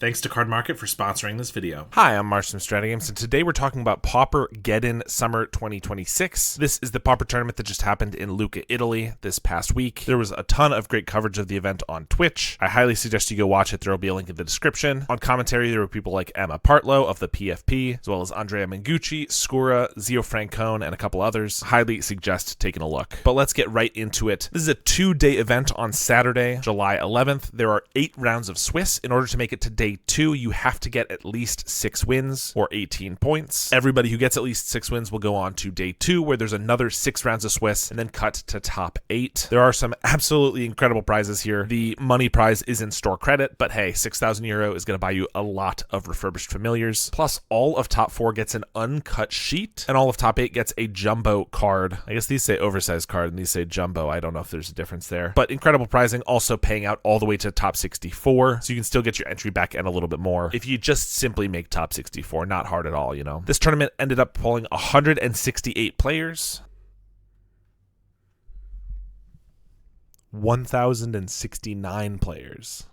Thanks to Card Market for sponsoring this video. Hi, I'm Marsh from StrataGames, and today we're talking about Paupergeddon Summer 2026. This is the Pauper tournament that just happened in Lucca, Italy this past week. There was a ton of great coverage of the event on Twitch. I highly suggest you go watch it. There will be a link in the description. On commentary, there were people like Emma Partlow of the PFP, as well as Andrea Mengucci, Scura, Zio Francone, and a couple others. Highly suggest taking a look. But let's get right into it. This is a 2-day event on Saturday, July 11th. There are 8 rounds of Swiss. In order to make it to day 2, you have to get at least 6 wins or 18 points. Everybody who gets at least 6 wins will go on to day 2, where there's another 6 rounds of Swiss and then cut to top 8. There are some absolutely incredible prizes here. The money prize is in store credit, but hey, 6,000 euro is going to buy you a lot of refurbished familiars. Plus, all of top 4 gets an uncut sheet, and all of top 8 gets a jumbo card. I guess these say oversized card and these say jumbo. I don't know if there's a difference there. But incredible prizing, also paying out all the way to top 64, so you can still get your entry back and a little bit more if you just simply make top 64. Not hard at all, you know. This tournament ended up pulling 168 players. 1,069 players.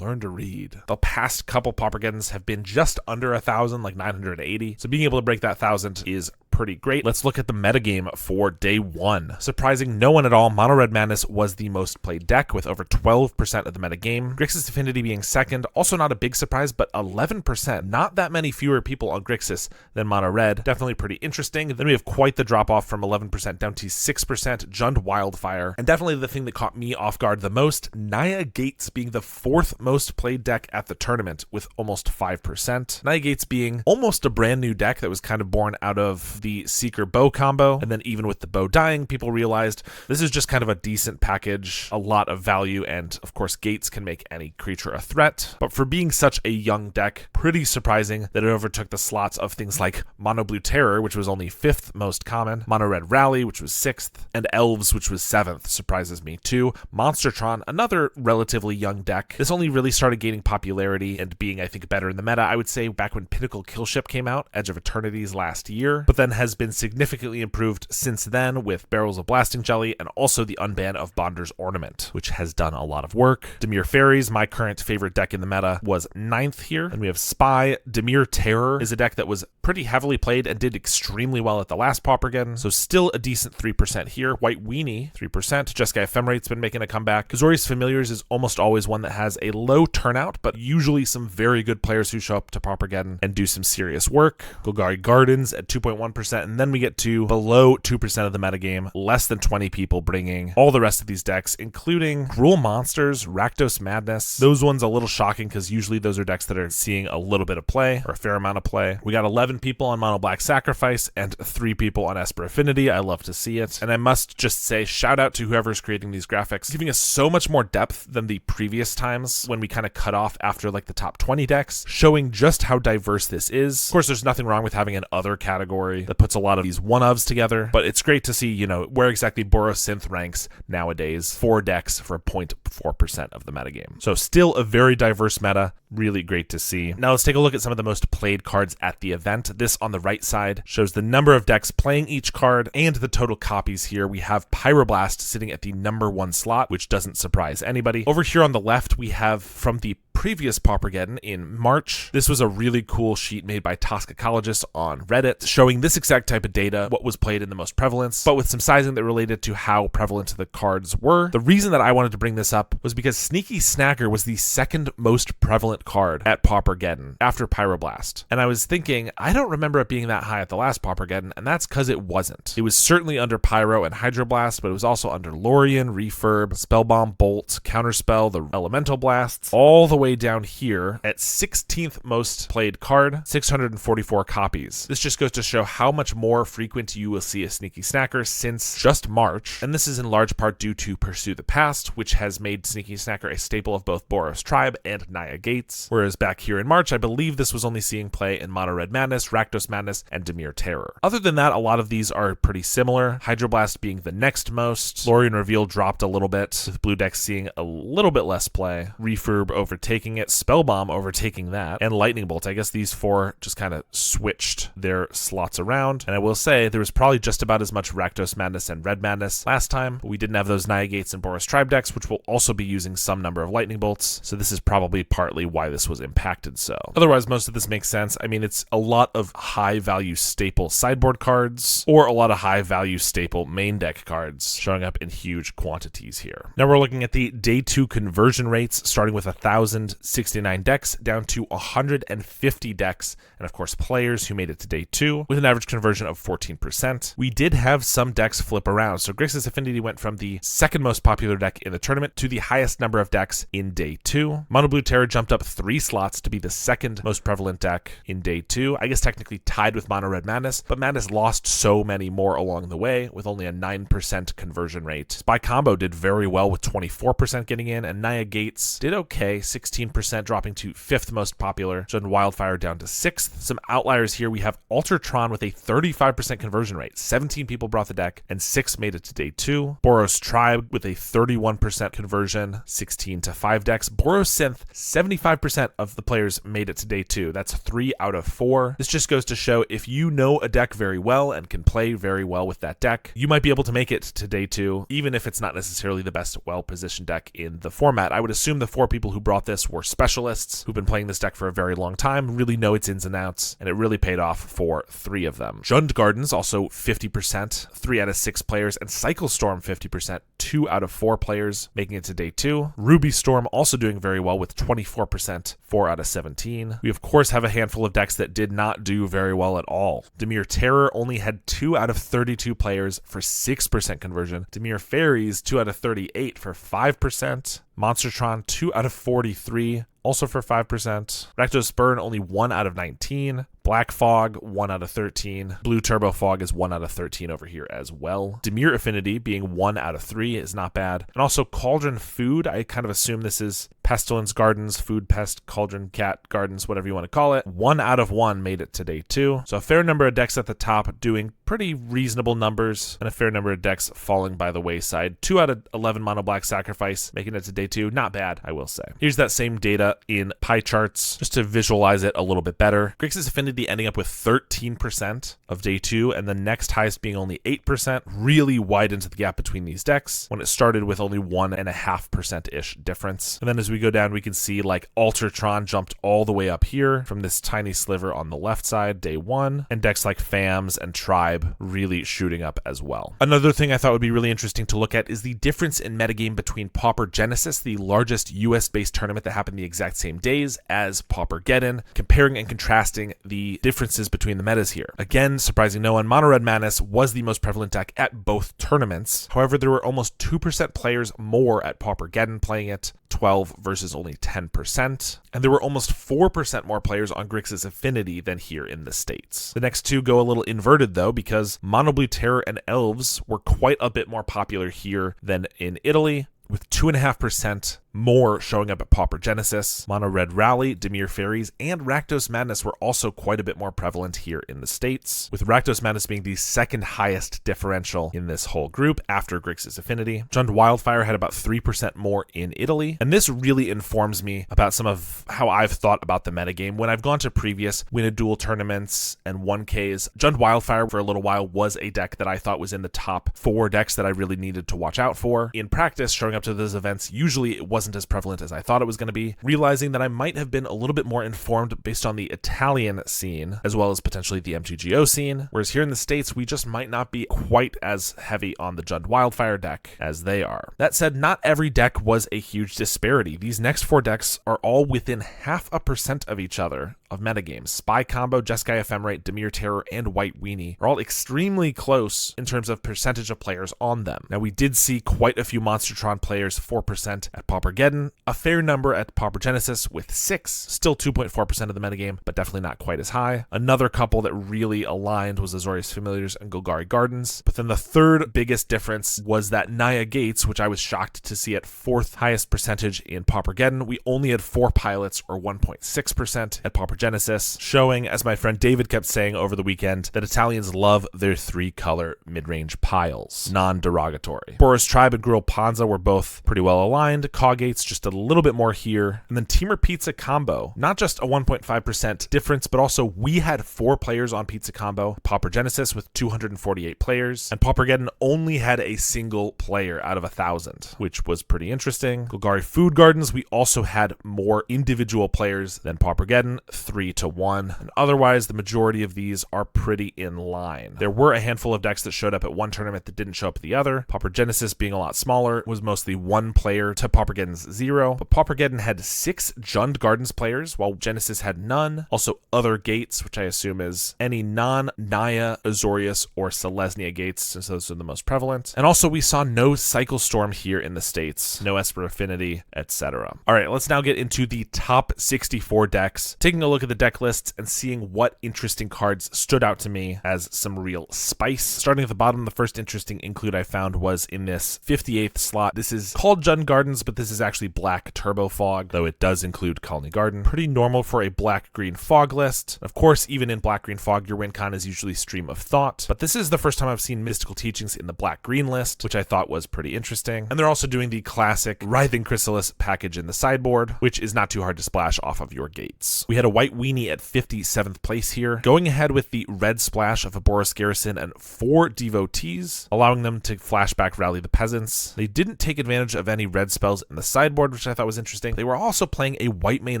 Learn to read. The past couple Paupergeddons have been just under 1,000, like 980. So being able to break that 1,000 is pretty great. Let's look at the metagame for day 1. Surprising no one at all, Mono Red Madness was the most played deck with over 12% of the metagame. Grixis Affinity being second, also not a big surprise, but 11%. Not that many fewer people on Grixis than Mono Red. Definitely pretty interesting. Then we have quite the drop off from 11% down to 6%, Jund Wildfire. And definitely the thing that caught me off guard the most, Naya Gates being the 4th most played deck at the tournament with almost 5%. Naya Gates being almost a brand new deck that was kind of born out of the Seeker bow combo, and then even with the bow dying, people realized this is just kind of a decent package, a lot of value, and of course Gates can make any creature a threat. But for being such a young deck, pretty surprising that it overtook the slots of things like Mono Blue Terror, which was only 5th most common, Mono Red Rally, which was 6th, and Elves, which was 7th, surprises me too. Monstertron, another relatively young deck. This only really started gaining popularity and being, I think, better in the meta, I would say, back when Pinnacle Killship came out, Edge of Eternities last year, but then has been significantly improved since then with Barrels of Blasting Jelly and also the unban of Bonder's Ornament, which has done a lot of work. Dimir Fairies, my current favorite deck in the meta, was 9th here. And we have Spy. Dimir Terror is a deck that was pretty heavily played and did extremely well at the last Paupergeddon, so still a decent 3% here. White Weenie, 3%. Jeskai Ephemerate's been making a comeback. Kazori's Familiars is almost always one that has a low turnout, but usually some very good players who show up to Paupergeddon and do some serious work. Golgari Gardens at 2.1%, and then we get to below 2% of the metagame, less than 20 people bringing all the rest of these decks, including Cruel Monsters, Rakdos Madness. Those ones a little shocking because usually those are decks that are seeing a little bit of play, or a fair amount of play. We got 11 people on Mono Black Sacrifice and 3 people on Esper Affinity. I love to see it. And I must just say, shout out to whoever's creating these graphics, giving us so much more depth than the previous times when we kind of cut off after like the top 20 decks, showing just how diverse this is. Of course, there's nothing wrong with having an other category that puts a lot of these one-ofs together, but it's great to see, you know, where exactly Borosynth ranks nowadays. 4 decks for 0.4% of the metagame. So still a very diverse meta. Really great to see. Now let's take a look at some of the most played cards at the event. This on the right side shows the number of decks playing each card and the total copies here. We have Pyroblast sitting at the number 1 slot, which doesn't surprise anybody. Over here on the left, we have from the previous Paupergeddon in March. This was a really cool sheet made by Toxicologist on Reddit, showing this exact type of data, what was played in the most prevalence, but with some sizing that related to how prevalent the cards were. The reason that I wanted to bring this up was because Sneaky Snacker was the 2nd most prevalent card at Paupergeddon after Pyroblast. And I was thinking, I don't remember it being that high at the last Paupergeddon, and that's because it wasn't. It was certainly under Pyro and Hydroblast, but it was also under Lorien, Refurb, Spellbomb, Bolt, Counterspell, the Elemental Blasts, all the way down here at 16th most played card, 644 copies. This just goes to show how much more frequent you will see a Sneaky Snacker since just March, and this is in large part due to Pursue the Past, which has made Sneaky Snacker a staple of both Boros Tribe and Naya Gates, whereas back here in March, I believe this was only seeing play in Mono Red Madness, Rakdos Madness, and Dimir Terror. Other than that, a lot of these are pretty similar, Hydroblast being the next most. Lorien Reveal dropped a little bit, with blue decks seeing a little bit less play. Refurb overtaking overtaking it, Spellbomb overtaking that, and Lightning Bolt. I guess these four just kind of switched their slots around. And I will say there was probably just about as much Rakdos Madness and Red Madness last time, but we didn't have those Naya Gates and Boros Tribe decks, which will also be using some number of Lightning Bolts. So this is probably partly why this was impacted so. Otherwise, most of this makes sense. I mean, it's a lot of high-value staple sideboard cards, or a lot of high-value staple main deck cards showing up in huge quantities here. Now we're looking at the day 2 conversion rates, starting with 1,069 decks down to 150 decks, and of course players who made it to day 2, with an average conversion of 14%. We did have some decks flip around, so Grixis Affinity went from the second most popular deck in the tournament to the highest number of decks in day 2. Mono Blue Terror jumped up 3 slots to be the second most prevalent deck in day 2. I guess technically tied with Mono Red Madness, but Madness lost so many more along the way with only a 9% conversion rate. Spy Combo did very well with 24% getting in, and Naya Gates did okay, 16% dropping to 5th most popular. Jund Wildfire down to 6th. Some outliers here, we have Altertron with a 35% conversion rate. 17 people brought the deck, and 6 made it to day 2. Boros Tribe with a 31% conversion, 16 to 5 decks. Boros Synth, 75% of the players made it to day 2. That's 3 out of 4. This just goes to show if you know a deck very well and can play very well with that deck, you might be able to make it to day 2, even if it's not necessarily the best well-positioned deck in the format. I would assume the 4 people who brought this were specialists who've been playing this deck for a very long time, really know its ins and outs, and it really paid off for 3 of them. Jund Gardens also 50%, 3 out of 6 players, and Cycle Storm 50%, 2 out of 4 players making it to day 2. Ruby Storm also doing very well with 24%, 4 out of 17. We of course have a handful of decks that did not do very well at all. Dimir Terror only had 2 out of 32 players for 6% conversion. Dimir Fairies 2 out of 38 for 5%. Monstertron 2 out of 43, also for 5%. Rakdos Burn only 1 out of 19. Black Fog 1 out of 13. Blue Turbo Fog is 1 out of 13 over here as well. Dimir Affinity being 1 out of 3 is not bad. And also Cauldron Food, I kind of assume this is Pestilence Gardens, Food Pest, Cauldron Cat Gardens, whatever you want to call it. 1 out of 1 made it to day 2. So a fair number of decks at the top doing pretty reasonable numbers, and a fair number of decks falling by the wayside. 2 out of 11 Mono Black Sacrifice making it to day 2. Not bad, I will say. Here's that same data in pie charts, just to visualize it a little bit better. Grixis Affinity ending up with 13% of day 2, and the next highest being only 8%, really widens the gap between these decks when it started with only 1.5%-ish difference. And then as we go down, we can see like Altertron jumped all the way up here from this tiny sliver on the left side, day 1, and decks like FAMS and Tribe really shooting up as well. Another thing I thought would be really interesting to look at is the difference in metagame between Paupergeddon, the largest US-based tournament that happened the exact same days as Paupergeddon, comparing and contrasting the differences between the metas here. Again, surprising no one, Mono Red Madness was the most prevalent deck at both tournaments. However, there were almost 2% players more at Paupergeddon playing it, 12 versus only 10%, and there were almost 4% more players on Grixis Affinity than here in the States. The next two go a little inverted though, because Mono Blue Terror and Elves were quite a bit more popular here than in Italy, with 2.5% more showing up at Paupergeddon. Mono Red Rally, Dimir Fairies, and Rakdos Madness were also quite a bit more prevalent here in the States, with Rakdos Madness being the second highest differential in this whole group after Grixis Affinity. Jund Wildfire had about 3% more in Italy, and this really informs me about some of how I've thought about the metagame. When I've gone to previous Win a Duel tournaments and 1Ks, Jund Wildfire for a little while was a deck that I thought was in the top 4 decks that I really needed to watch out for. In practice, showing up to those events, usually it wasn't as prevalent as I thought it was going to be, realizing that I might have been a little bit more informed based on the Italian scene, as well as potentially the MTGO scene, whereas here in the States, we just might not be quite as heavy on the Jund Wildfire deck as they are. That said, not every deck was a huge disparity. These next 4 decks are all within 0.5% of each other of metagames. Spy Combo, Jeskai Ephemerate, Dimir Terror, and White Weenie are all extremely close in terms of percentage of players on them. Now, we did see quite a few Monstertron players, 4% at Paupergeddon, a fair number at Paupergeddon with 6, still 2.4% of the metagame, but definitely not quite as high. Another couple that really aligned was Azorius Familiars and Golgari Gardens. But then the third biggest difference was that Naya Gates, which I was shocked to see at 4th highest percentage in Paupergeddon. We only had 4 pilots, or 1.6% at Paupergeddon, Paupergeddon, showing, as my friend David kept saying over the weekend, that Italians love their 3-color mid-range piles. Non-derogatory. Boris Tribe and Gruel Panza were both pretty well aligned. Coggates just a little bit more here. And then Teamer Pizza Combo, not just a 1.5% difference, but also we had 4 players on Pizza Combo. Paupergeddon with 248 players, and Paupergeddon only had a single player out of 1,000, which was pretty interesting. Golgari Food Gardens, we also had more individual players than Paupergeddon, 3-1, and otherwise the majority of these are pretty in line. There were a handful of decks that showed up at one tournament that didn't show up at the other. Paupergeddon being a lot smaller was mostly 1 player to Paupergeddon's 0, but Paupergeddon had 6 Jund Gardens players, while Genesis had none. Also other gates, which I assume is any non-Naya, Azorius, or Selesnya gates, since those are the most prevalent. And also we saw no Cycle Storm here in the States, no Esper Affinity, etc. Alright, let's now get into the top 64 decks, taking a look at the deck lists and seeing what interesting cards stood out to me as some real spice. Starting at the bottom, the first interesting include I found was in this 58th slot. This is called Jund Gardens, but this is actually Black Turbo Fog, though it does include Colony Garden. Pretty normal for a black-green fog list. Of course, even in black-green fog, your win con is usually Stream of Thought, but this is the first time I've seen Mystical Teachings in the black-green list, which I thought was pretty interesting. And they're also doing the classic Writhing Chrysalis package in the sideboard, which is not too hard to splash off of your gates. We had a white weenie at 57th place here, going ahead with the red splash of a Boros Garrison and 4 Devotees, allowing them to flashback Rally the Peasants. They didn't take advantage of any red spells in the sideboard, which I thought was interesting. They were also playing a White Mane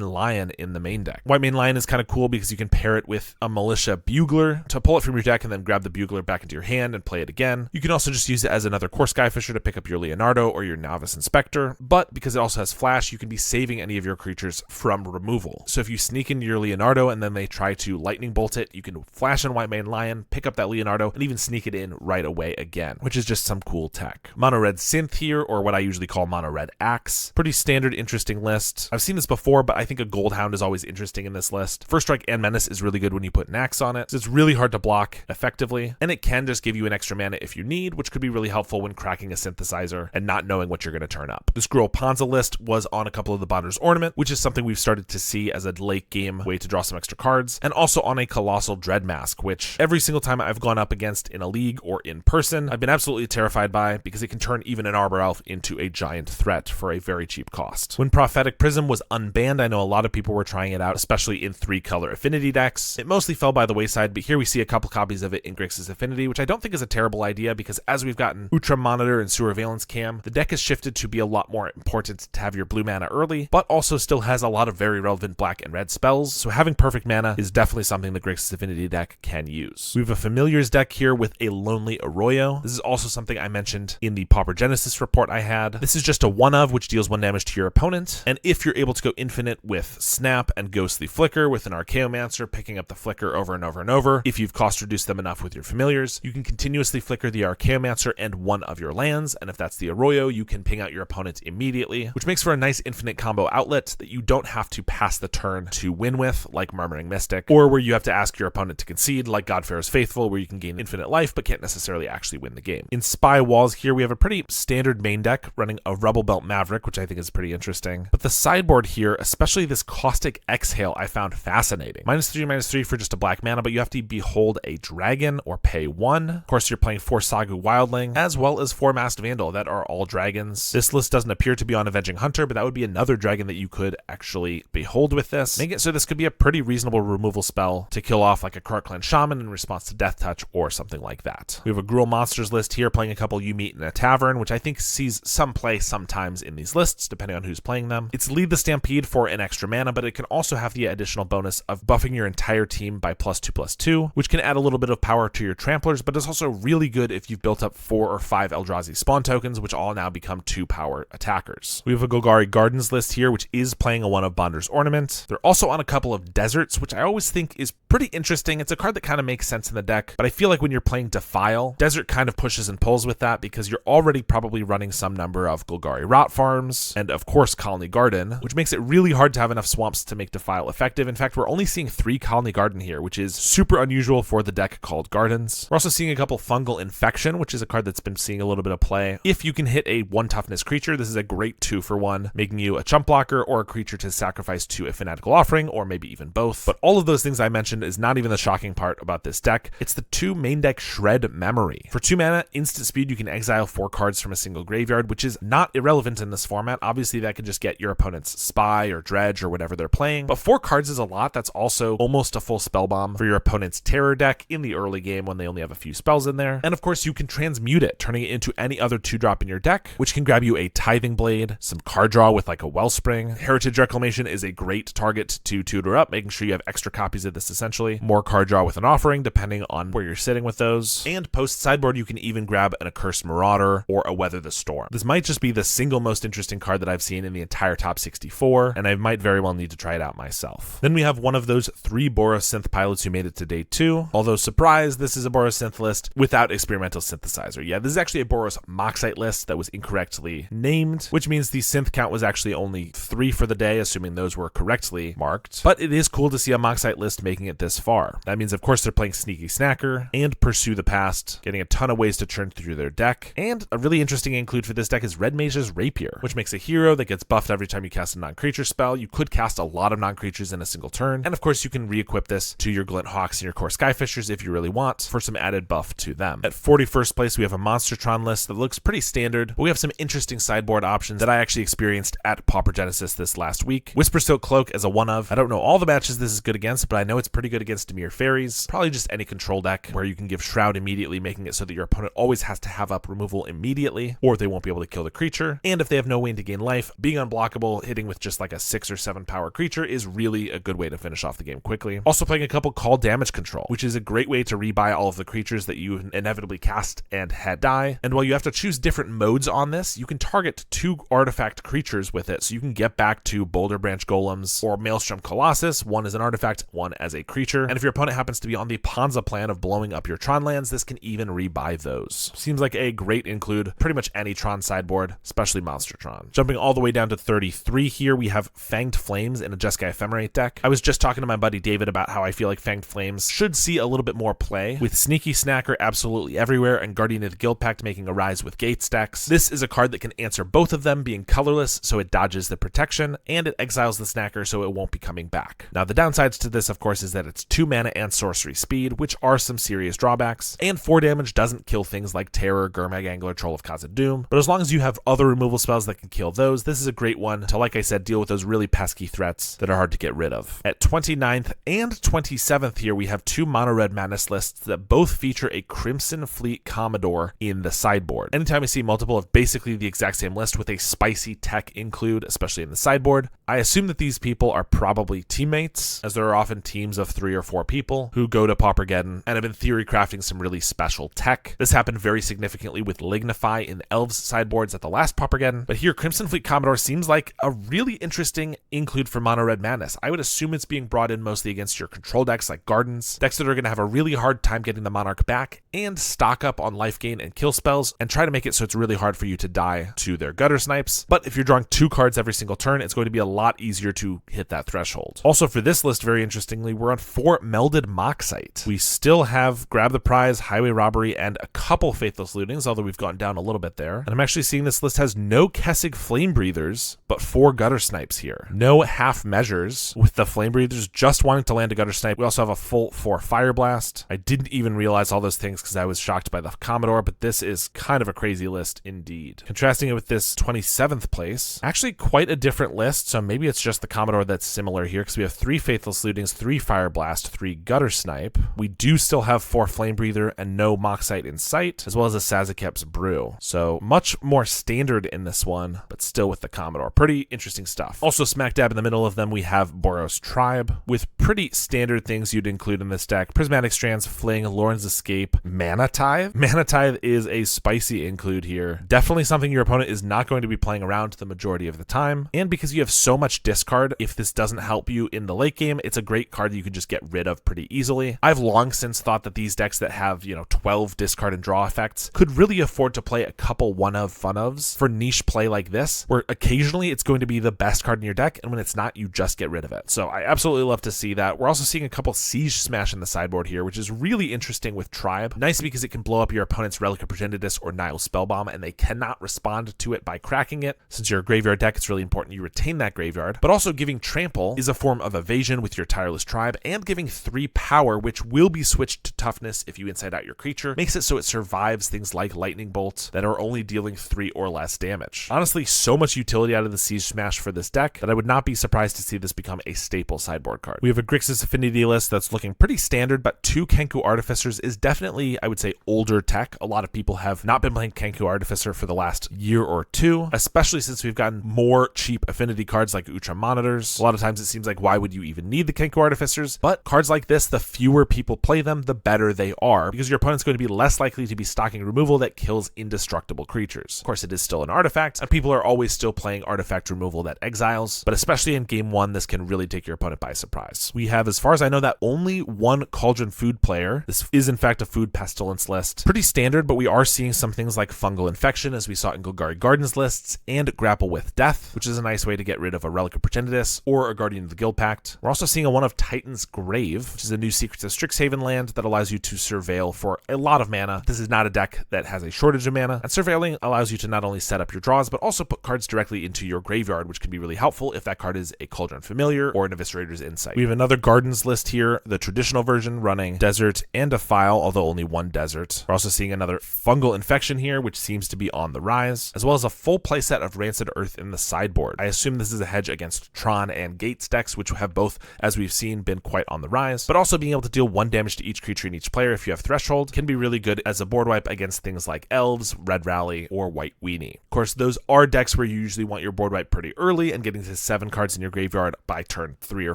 Lion in the main deck. White Mane Lion is kind of cool because you can pair it with a Militia Bugler to pull it from your deck and then grab the Bugler back into your hand and play it again. You can also just use it as another Core Skyfisher to pick up your Leonardo or your Novice Inspector, but because it also has Flash, you can be saving any of your creatures from removal. So if you sneak into your Leonardo and then they try to Lightning Bolt it, you can flash in White Mane Lion, pick up that Leonardo, and even sneak it in right away again, which is just some cool tech. Mono Red Synth here, or what I usually call Mono Red Axe. Pretty standard, interesting list. I've seen this before, but I think a Gold Hound is always interesting in this list. First Strike and Menace is really good when you put an Axe on it. It's really hard to block effectively, and it can just give you an extra mana if you need, which could be really helpful when cracking a Synthesizer and not knowing what you're going to turn up. This Gruel Panza list was on a couple of the Bonders Ornament, which is something we've started to see as a late game way to draw some extra cards, and also on a Colossal Dread Mask, which every single time I've gone up against in a league or in person, I've been absolutely terrified by because it can turn even an Arbor Elf into a giant threat for a very cheap cost. When Prophetic Prism was unbanned, I know a lot of people were trying it out, especially in 3-color affinity decks. It mostly fell by the wayside, but here we see a couple copies of it in Grixis Affinity, which I don't think is a terrible idea because as we've gotten Ultra Monitor and Surveillance Cam, the deck has shifted to be a lot more important to have your blue mana early, but also still has a lot of very relevant black and red spells, so having perfect mana is definitely something the Grixis Affinity deck can use. We have a Familiars deck here with a Lonely Arroyo. This is also something I mentioned in the Paupergeddon report I had. This is just a 1-of, which deals 1 damage to your opponent, and if you're able to go infinite with Snap and Ghostly Flicker with an Archaeomancer, picking up the Flicker over and over and over, if you've cost reduced them enough with your Familiars, you can continuously flicker the Archaeomancer and 1 of your lands, and if that's the Arroyo, you can ping out your opponent immediately, which makes for a nice infinite combo outlet that you don't have to pass the turn to win with, like Murmuring Mystic, or where you have to ask your opponent to concede, like Godfarer's Faithful, where you can gain infinite life but can't necessarily actually win the game. In Spy Walls here, we have a pretty standard main deck running a Rubble Belt Maverick, which I think is pretty interesting, but the sideboard here, especially this Caustic Exhale, I found fascinating. -3/-3 for just a black mana, but you have to behold a dragon or pay 1. Of course, you're playing 4 Sagu Wildling, as well as 4 Masked Vandal that are all dragons. This list doesn't appear to be on Avenging Hunter, but that would be another dragon that you could actually behold with this. Make it so this could be a pretty reasonable removal spell to kill off like a Krark Clan Shaman in response to Death Touch or something like that. We have a Gruul Monsters list here playing a couple You Meet in a Tavern, which I think sees some play sometimes in these lists, depending on who's playing them. It's Lead the Stampede for an extra mana, but it can also have the additional bonus of buffing your entire team by +2/+2, which can add a little bit of power to your Tramplers, but it's also really good if you've built up 4 or 5 Eldrazi spawn tokens, which all now become 2-power attackers. We have a Golgari Gardens list here, which is playing a 1 of Bonder's Ornament. They're also on a couple of Deserts, which I always think is pretty interesting. It's a card that kind of makes sense in the deck, but I feel like when you're playing Defile, Desert kind of pushes and pulls with that because you're already probably running some number of Golgari Rot Farms, and of course Colony Garden, which makes it really hard to have enough swamps to make Defile effective. In fact, we're only seeing 3 Colony Garden here, which is super unusual for the deck called Gardens. We're also seeing a couple Fungal Infection, which is a card that's been seeing a little bit of play. If you can hit a 1 toughness creature, this is a great 2-for-1, making you a chump blocker or a creature to sacrifice to a Fanatical Offering or maybe even both. But all of those things I mentioned is not even the shocking part about this deck. It's the 2 main deck Shred Memory. For 2 mana, instant speed, you can exile 4 cards from a single graveyard, which is not irrelevant in this format. Obviously, that could just get your opponent's Spy or Dredge or whatever they're playing. But 4 cards is a lot. That's also almost a full spell bomb for your opponent's Terror deck in the early game when they only have a few spells in there. And of course, you can transmute it, turning it into any other 2-drop in your deck, which can grab you a Tithing Blade, some card draw with like a Wellspring. Heritage Reclamation is a great target to tutor up, making sure you have extra copies of this essentially. More card draw with an Offering, depending on where you're sitting with those. And post sideboard, you can even grab an Accursed Marauder or a Weather the Storm. This might just be the single most interesting card that I've seen in the entire top 64, and I might very well need to try it out myself. Then we have one of those 3 Boros Synth pilots who made it to day 2. Although, surprise, this is a Boros Synth list without Experimental Synthesizer. Yeah, this is actually a Boros Moxite list that was incorrectly named, which means the synth count was actually only 3 for the day, assuming those were correctly marked. But it is cool to see a Moxite list making it this far. That means, of course, they're playing Sneaky Snacker and Pursue the Past, getting a ton of ways to churn through their deck. And a really interesting include for this deck is Red Mage's Rapier, which makes a hero that gets buffed every time you cast a non-creature spell. You could cast a lot of non-creatures in a single turn. And of course, you can re-equip this to your Glint Hawks and your Core Skyfishers if you really want for some added buff to them. At 41st place, we have a Monstertron list that looks pretty standard, but we have some interesting sideboard options that I actually experienced at Paupergeddon this last week. Whispersilk Cloak as a one-of. I don't know all the matches this is good against, but I know it's pretty good against Dimir Fairies. Probably just any control deck where you can give Shroud immediately, making it so that your opponent always has to have up removal immediately, or they won't be able to kill the creature. And if they have no way to gain life, being unblockable, hitting with just like a 6 or 7 power creature is really a good way to finish off the game quickly. Also playing a couple Call Damage Control, which is a great way to rebuy all of the creatures that you inevitably cast and had die. And while you have to choose different modes on this, you can target 2 artifact creatures with it, so you can get back to Boulder Branch Golems or Maelstrom Colossus, one as an artifact, one as a creature. And if your opponent happens to be on the Ponza plan of blowing up your Tron lands, this can even rebuy those. Seems like a great include pretty much any Tron sideboard, especially Monstertron. Jumping all the way down to 33 here, we have Fanged Flames in a Jeskai Ephemerate deck. I was just talking to my buddy David about how I feel like Fanged Flames should see a little bit more play, with Sneaky Snacker absolutely everywhere and Guardian of the Guildpact making a rise with Gates decks. This is a card that can answer both of them, being colorless so it dodges the protection, and it exiles the Snacker so it won't be coming back. Now the downsides to this, of course, is that it's 2 mana and sorcery speed, which are some serious drawbacks, and 4 damage doesn't kill things like Terror, Gurmag Angler, Troll of Khazad-dûm, but as long as you have other removal spells that can kill those, this is a great one to, like I said, deal with those really pesky threats that are hard to get rid of. At 29th and 27th here, we have 2 Mono Red Madness lists that both feature a Crimson Fleet Commodore in the sideboard. Anytime I see multiple of basically the exact same list with a spicy tech include, especially in the sideboard, I assume that these people are probably teammates, as there are often teams of 3 or 4 people who go to Paupergeddon and have in theory crafting some really special tech. This happened very significantly with Lignify in the Elves sideboards at the last Paupergeddon, but here Crimson Fleet Commodore seems like a really interesting include for Mono Red Madness. I would assume it's being brought in mostly against your control decks like Gardens, decks that are going to have a really hard time getting the Monarch back and stock up on life gain and kill spells and try to make it so it's really hard for you to die to their Gutter Snipes. But if you're drawing 2 cards every single turn, it's going to be a lot easier to hit that threshold. Also for this list, very interestingly, we're on 4 Melded Moxite. We still have Grab the Prize, Highway Robbery, and a couple Faithless Lootings, although we've gone down a little bit there. And I'm actually seeing this list has no Kessig Flame Breathers, but 4 Gutter Snipes here. No half measures with the Flame Breathers just wanting to land a Gutter Snipe. We also have a full 4 Fire Blast. I didn't even realize all those things because I was shocked by the Commodore, but this is kind of a crazy list indeed. Contrasting it with this 27th place, actually quite a different list, so maybe it's just the Commodore that's similar here because we have 3 Faithless Lootings, 3 Fire Blast, 3 Gutter Snipe. We do still have 4 Flame Breather and no Moxite in sight, as well as a Sazakep's Brew. So much more standard in this one, but still with the Commodore. Pretty interesting stuff. Also smack dab in the middle of them, we have Boros Tribe with pretty standard things you'd include in this deck. Prismatic Strands, Fling, Lauren's Escape, Mana Tithe. Mana Tithe is a spicy include here. Definitely something your opponent is not going to be playing around the majority of the time. And because you have so much discard, if this doesn't help you in the late game, it's a great card that you can just get rid of pretty easily. I've long since thought that these decks that have, 12 discard and draw effects could really afford to play a couple one-of fun-ofs for niche play like this, where occasionally it's going to be the best card in your deck, and when it's not, you just get rid of it. So I absolutely love to see that. We're also seeing a couple Siege Smash in the sideboard here, which is really interesting with Tribe. Nice because it can blow up your opponent's Relic of Progenitus or Nile Spellbomb, and they cannot respond to it by cracking it. Since you're a graveyard deck, it's really important you retain that graveyard, but also giving Trample is a form of evasion with your Tireless Tribe, and giving 3 power, which will be switched to toughness if you inside out your creature, makes it so it survives things like Lightning Bolt that are only dealing 3 or less damage. Honestly, so much utility out of the Siege Smash for this deck that I would not be surprised to see this become a staple sideboard card. We have a Grixis Affinity list that's looking pretty standard, but 2 Kenku Artificers is definitely, I would say, older tech. A lot of people have not been playing Kenku Artificer for the last year or two, especially since we've gotten more cheap affinity cards like Utra Monitors. A lot of times it seems like, why would you even need the Kenku Artificers? But cards like this, the fewer people play them, the better they are, because your opponent's going to be less likely to be stocking removal that kills indestructible creatures. Of course, it is still an artifact, and people are always still playing artifact removal that exiles, but especially in game 1, this can really take your opponent by surprise. We have, as far as I know, that only 1 Cauldron Food player. This is in fact a Food Pestilence list. Pretty standard, but we are seeing some things like Fungal Infection, as we saw in Golgari Gardens lists, and Grapple with Death, which is a nice way to get rid of a Relic of Progenitus or a Guardian of the Guild Pact. We're also seeing a one of Titan's Grave, which is a new Secrets of Strixhaven land that allows you to surveil for a lot of mana. This is not a deck that has a shortage of mana, and surveilling allows you to not only set up your draws, but also put cards directly into your graveyard, which can be really helpful if that card is a Cauldron Familiar or an Eviscerator's Insight. We have another Gardens list here, the traditional version running Desert and Defile, although only 1 Desert. We're also seeing another Fungal Infection here, which seems to be on the rise, as well as a full playset of Rancid Earth in the sideboard. I assume this is a hedge against Tron and Gates decks, which have both, as we've seen, been quite on the rise, but also being able to deal 1 damage to each creature and each player if you have Threshold can be really good as a board wipe against things like Elves, Red Rally, or White Weenie. Of course, those are decks where you usually want your board wipe pretty early, and getting to 7 cards in your graveyard by turn 3 or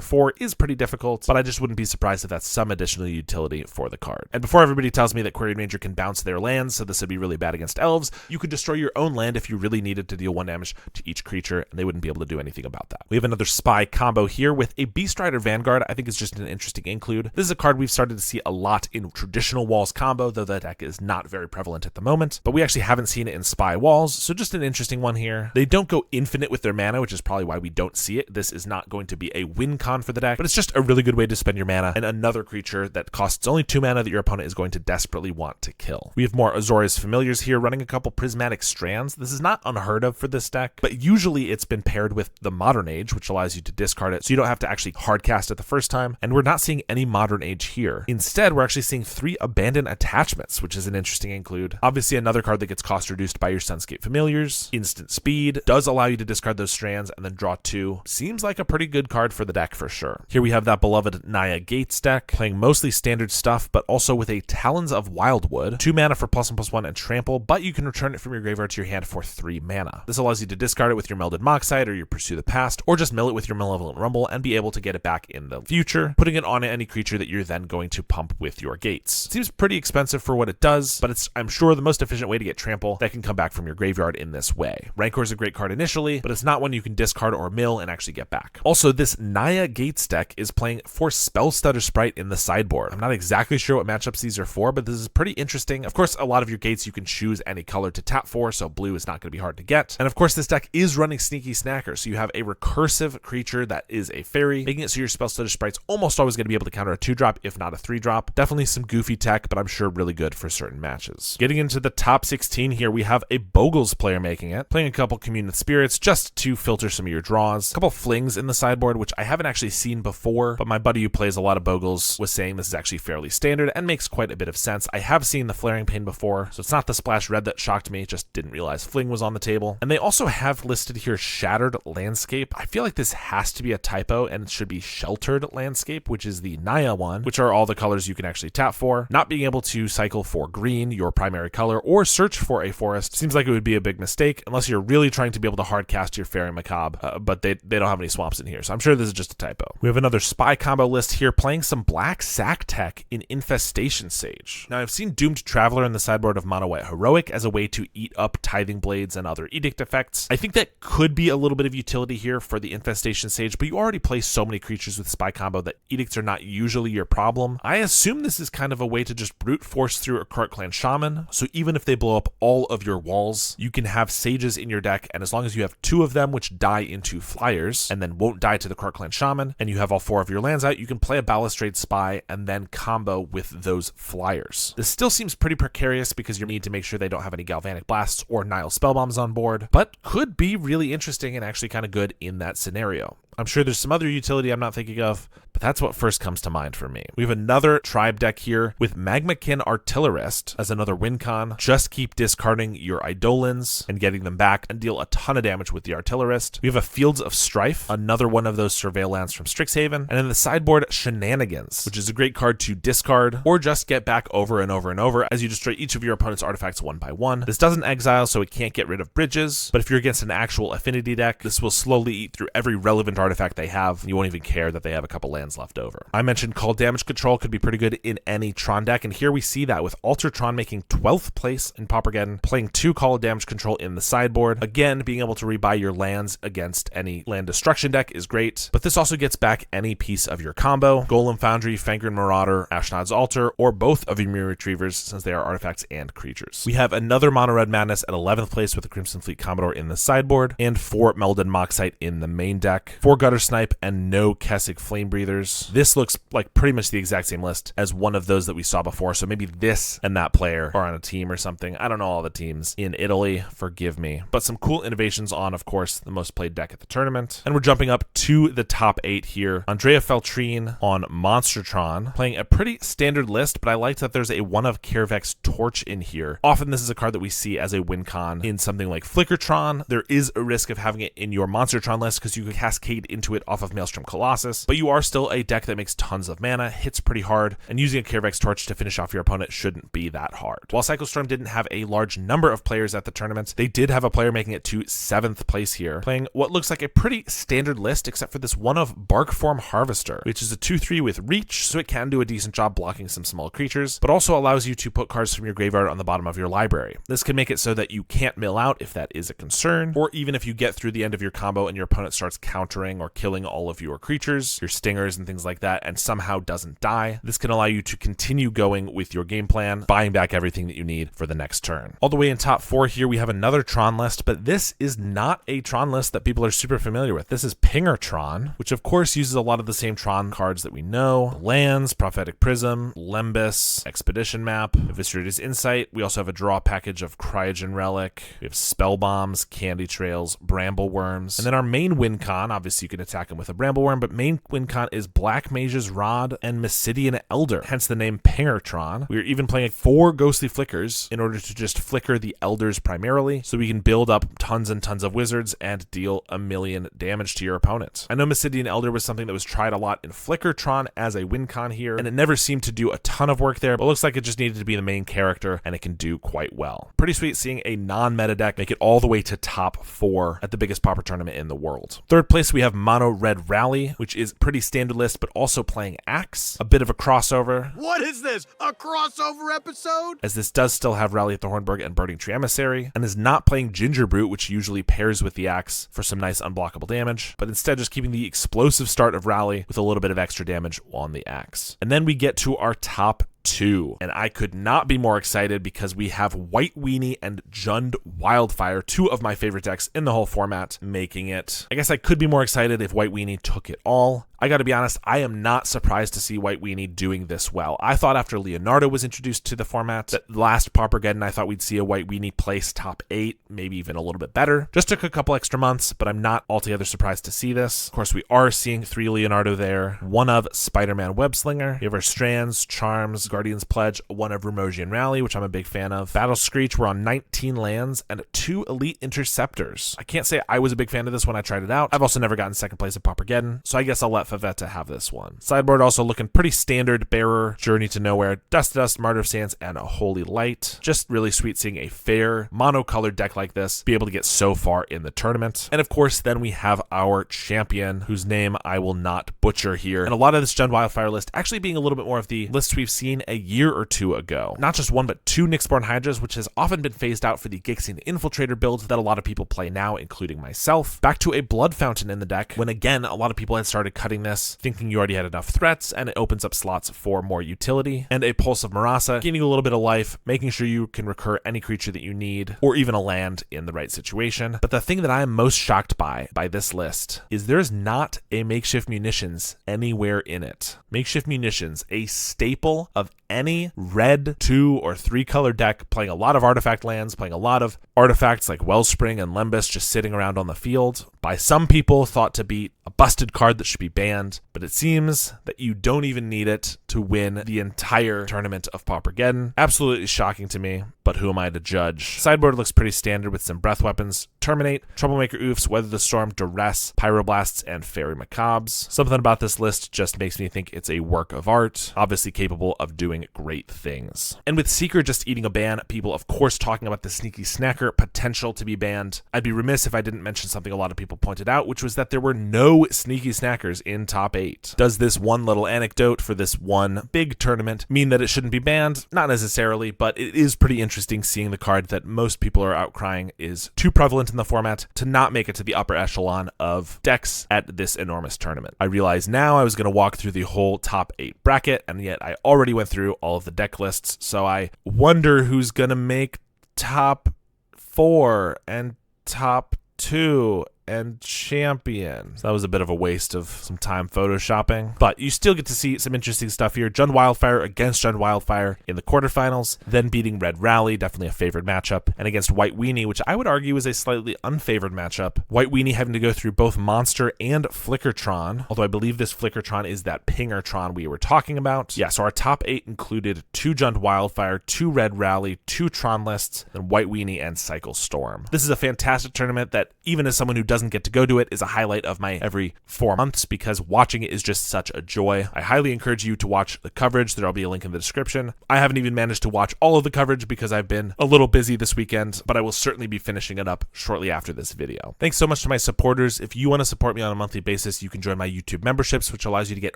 4 is pretty difficult, but I just wouldn't be surprised if that's some additional utility for the card. And before everybody tells me that Queried Ranger can bounce their lands, so this would be really bad against Elves, you could destroy your own land if you really needed to deal 1 damage to each creature, and they wouldn't be able to do anything about that. We have another Spy combo here with a Beast Rider Vanguard. I think is just an interesting include. This is a card we've started to see a lot in traditional Walls combo, though that deck is not very prevalent at the moment, but we actually haven't seen it in Spy Walls, so just an interesting one here. They don't go infinite with their mana, which is probably why we don't see it. This is not going to be a win con for the deck, but it's just a really good way to spend your mana, and another creature that costs only 2 mana that your opponent is going to desperately want to kill. We have more Azorius Familiars here, running a couple Prismatic Strands. This is not unheard of for this deck, but usually it's been paired with the Modern Age, which allows you to discard it, so you don't have to actually hardcast it the first time, and we're not seeing any Modern Age here. Instead, we're actually seeing 3 Abandoned Attachments, which is an interesting include. Obviously, another card that gets cost reduced by your Sunscape Familiars. Instant Speed does allow you to discard those strands and then draw 2. Seems like a pretty good card for the deck for sure. Here we have that beloved Naya Gates deck, playing mostly standard stuff, but also with a Talons of Wildwood, 2 mana for +1/+1 and trample, but you can return it from your graveyard to your hand for 3 mana. This allows you to discard it with your Melded Moxide or your Pursue the Past, or just mill it with your Malevolent Rumble and be able to get it back in the future, putting it on any creature that you're then going to pump with your gates. It seems pretty expensive for what it does, but it's, I'm sure, the most efficient way to get trample that can come back from your graveyard in this way. Rancor is a great card initially, but it's not one you can discard or mill and actually get back. Also, this Naya Gates deck is playing for Spellstutter Sprite in the sideboard. I'm not exactly sure what matchups these are for, but this is pretty interesting. Of course, a lot of your gates you can choose any color to tap for, so blue is not going to be hard to get. And of course, this deck is running Sneaky Snacker, so you have a recursive creature that is a fairy, making it so your Spellstutter Sprite's almost always going to be able to counter a 2-drop, if not a 3-drop. Definitely some goofy tech, but I'm sure really good for certain matches. Getting into the top 16 here, we have a Bogles player making it, playing a couple Commune with Spirits just to filter some of your draws. A couple Flings in the sideboard, which I haven't actually seen before, but my buddy who plays a lot of Bogles was saying this is actually fairly standard and makes quite a bit of sense. I have seen the Flaring Pain before, so it's not the Splash Red that shocked me, just didn't realize Fling was on the table. And they also have listed here Shattered Landscape. I feel like this has to be a typo and it should be Sheltered Landscape, which is the Naya one, which are all the colors you can actually tap for. Not being able to cycle for green, your primary color, or search for a forest seems like it would be a big mistake unless you're really trying to be able to hardcast your Fairy Macabre, but they don't have any swamps in here, so I'm sure this is just a typo. We have another Spy combo list here, playing some Black Sack tech in Infestation Sage. Now, I've seen Doomed Traveler in the sideboard of Mono White Heroic as a way to eat up Tithing Blades and other Edict effects. I think that could be a little bit of utility here for the Infestation Sage, but you already play so many creatures with Spy combo that Edicts are not usually your problem. I assume this is kind of a way to just brute force through a Krark Clan Shaman, so even if they blow up all of your walls, you can have Sages in your deck, and as long as you have 2 of them which die into flyers, and then won't die to the Krark Clan Shaman, and you have all 4 of your lands out, you can play a Balustrade Spy and then combo with those flyers. This still seems pretty precarious because you need to make sure they don't have any Galvanic Blasts or Nile Spellbombs on board, but could be really interesting and actually kind of good in that scenario. I'm sure there's some other utility I'm not thinking of, but that's what first comes to mind for me. We have another tribe deck here with Magmakin Artillerist as another win con. Just keep discarding your Eidolons and getting them back and deal a ton of damage with the Artillerist. We have a Fields of Strife, another one of those Surveil lands from Strixhaven. And in the sideboard, Shenanigans, which is a great card to discard or just get back over and over and over as you destroy each of your opponent's artifacts one by one. This doesn't exile, so it can't get rid of bridges, but if you're against an actual affinity deck, this will slowly eat through every relevant artifact they have. You won't even care that they have a couple lands left over. I mentioned Call Damage Control could be pretty good in any Tron deck, and here we see that with Alter Tron making 12th place in Paupergeddon, playing 2 Call Damage Control in the sideboard. Again, being able to rebuy your lands against any land destruction deck is great, but this also gets back any piece of your combo: Golem Foundry, Fangren Marauder, Ashnod's Altar, or both of your Mirror Retrievers, since they are artifacts and creatures. We have another Mono Red Madness at 11th place with the Crimson Fleet Commodore in the sideboard, and 4 Melded Moxite in the main deck, 4 Gutter Snipe, and no Kessig Flame Breathers. This looks like pretty much the exact same list as one of those that we saw before, so maybe this and that player are on a team or something. I don't know all the teams in Italy, forgive me. But some cool innovations on, of course, the most played deck at the tournament. And we're jumping up to the top 8 here. Andrea Feltrine on Monstertron, playing a pretty standard list, but I like that there's a one of Carevex Torch in here. Often this is a card that we see as a win con in something like Flickertron. There is a risk of having it in your Monstertron list because you could cascade into it off of Maelstrom Colossus, but you are still a deck that makes tons of mana, hits pretty hard, and using a Carevex Torch to finish off your opponent shouldn't be that hard. While Cyclostorm didn't have a large number of players at the tournament, they did have a player making it to 7th place here, playing what looks like a pretty standard list except for this one of Barkform Harvester, which is a 2/3 with reach, so it can do a decent job blocking some small creatures, but also allows you to put cards from your graveyard on the bottom of your library. This can make it so that you can't mill out if that is a concern, or even if you get through the end of your combo and your opponent starts countering or killing all of your creatures, your stingers and things like that, and somehow doesn't die. This can allow you to continue going with your game plan, buying back everything that you need for the next turn. All the way in top 4 here, we have another Tron list, but this is not a Tron list that people are super familiar with. This is Pingertron, which of course uses a lot of the same Tron cards that we know: Lands, Prophetic Prism, Lembus, Expedition Map, Eviscerator's Insight. We also have a draw package of Cryogen Relic. We have Spell Bombs, Candy Trails, Bramble Worms, and then our main win con, obviously you can attack him with a Bramble Worm, but main win con is Black Mage's Rod and Mysidian Elder, hence the name Pingertron. We are even playing 4 Ghostly Flickers in order to just flicker the Elders primarily, so we can build up tons and tons of wizards and deal a million damage to your opponent. I know Mysidian Elder was something that was tried a lot in Flickertron as a win con here, and it never seemed to do a ton of work there, but it looks like it just needed to be the main character, and it can do quite well. Pretty sweet seeing a non-meta deck make it all the way to top 4 at the biggest Pauper tournament in the world. 3rd place, we have Mono Red Rally, which is pretty standard list, but also playing Axe, a bit of a crossover. What is this, a crossover episode? As this does still have Rally at the Hornburg and Burning Tree Emissary, and is not playing Ginger Brute, which usually pairs with the Axe for some nice unblockable damage, but instead just keeping the explosive start of Rally with a little bit of extra damage on the Axe. And then we get to our top 2, and I could not be more excited because we have White Weenie and Jund Wildfire, 2 of my favorite decks in the whole format, making it. I guess I could be more excited if White Weenie took it all. I gotta be honest, I am not surprised to see White Weenie doing this well. I thought after Leonardo was introduced to the format, that last Paupergeddon, I thought we'd see a White Weenie place top 8, maybe even a little bit better. Just took a couple extra months, but I'm not altogether surprised to see this. Of course, we are seeing 3 Leonardo there, 1 of Spider-Man Webslinger. We have our Strands, Charms, Guardian's Pledge, 1 of Remosian Rally, which I'm a big fan of. Battle Screech, we're on 19 lands, and 2 Elite Interceptors. I can't say I was a big fan of this when I tried it out. I've also never gotten 2nd place at Paupergeddon, so I guess I'll let Favetta have this one. Sideboard also looking pretty standard: Bearer, Journey to Nowhere, Dust to Dust, Martyr of Sands, and a Holy Light. Just really sweet seeing a fair monocolored deck like this be able to get so far in the tournament. And of course, then we have our champion, whose name I will not butcher here. And a lot of this Jund Wildfire list actually being a little bit more of the lists we've seen a year or 2 ago. Not just 1, but 2 Nyxborn Hydras, which has often been phased out for the Gixing Infiltrator builds that a lot of people play now, including myself. Back to a Blood Fountain in the deck, when again, a lot of people had started cutting this, thinking you already had enough threats, and it opens up slots for more utility. And a Pulse of Marasa, gaining a little bit of life, making sure you can recur any creature that you need, or even a land in the right situation. But the thing that I am most shocked by this list is there's not a Makeshift Munitions anywhere in it. Makeshift Munitions, a staple of any red 2 or 3 color deck playing a lot of artifact lands, playing a lot of artifacts like Wellspring and Lembas just sitting around on the field, by some people thought to beat a busted card that should be banned, but it seems that you don't even need it to win the entire tournament of Paupergeddon. Absolutely shocking to me, but who am I to judge? Sideboard looks pretty standard with some breath weapons, Terminate, Troublemaker Oofs, Weather the Storm, Duress, Pyroblasts, and Fairy Macabres. Something about this list just makes me think it's a work of art, obviously capable of doing great things. And with Seeker just eating a ban, people of course talking about the Sneaky Snacker potential to be banned. I'd be remiss if I didn't mention something a lot of people pointed out, which was that there were no Sneaky Snackers in top 8. Does this one little anecdote for this one big tournament mean that it shouldn't be banned? Not necessarily, but it is pretty interesting seeing the card that most people are outcrying is too prevalent in the format to not make it to the upper echelon of decks at this enormous tournament. I realize now I was going to walk through the whole top 8 bracket, and yet I already went through all of the deck lists, so I wonder who's going to make top 4 and top 2 and champion. So that was a bit of a waste of some time photoshopping, but you still get to see some interesting stuff here. Jund Wildfire against Jund Wildfire in the quarterfinals, then beating Red Rally, definitely a favored matchup, and against White Weenie, which I would argue is a slightly unfavored matchup. White Weenie having to go through both Monster and Flickertron, although I believe this Flickertron is that Pingertron we were talking about. Yeah, so our top 8 included 2 Jund Wildfire, 2 Red Rally, 2 Tron lists, then White Weenie and Cycle Storm. This is a fantastic tournament that, even as someone who doesn't get to go to it, is a highlight of my every 4 months because watching it is just such a joy. I highly encourage you to watch the coverage. There'll be a link in the description. I haven't even managed to watch all of the coverage because I've been a little busy this weekend, but I will certainly be finishing it up shortly after this video. Thanks so much to my supporters. If you want to support me on a monthly basis, you can join my YouTube memberships, which allows you to get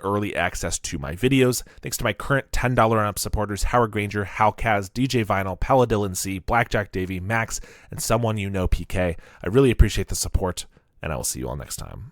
early access to my videos. Thanks to my current $10 and up supporters, Howard Granger, Halcaz, DJ Vinyl, Paladillin C, Blackjack Davey, Max, and someone you know, PK. I really appreciate the support, and I will see you all next time.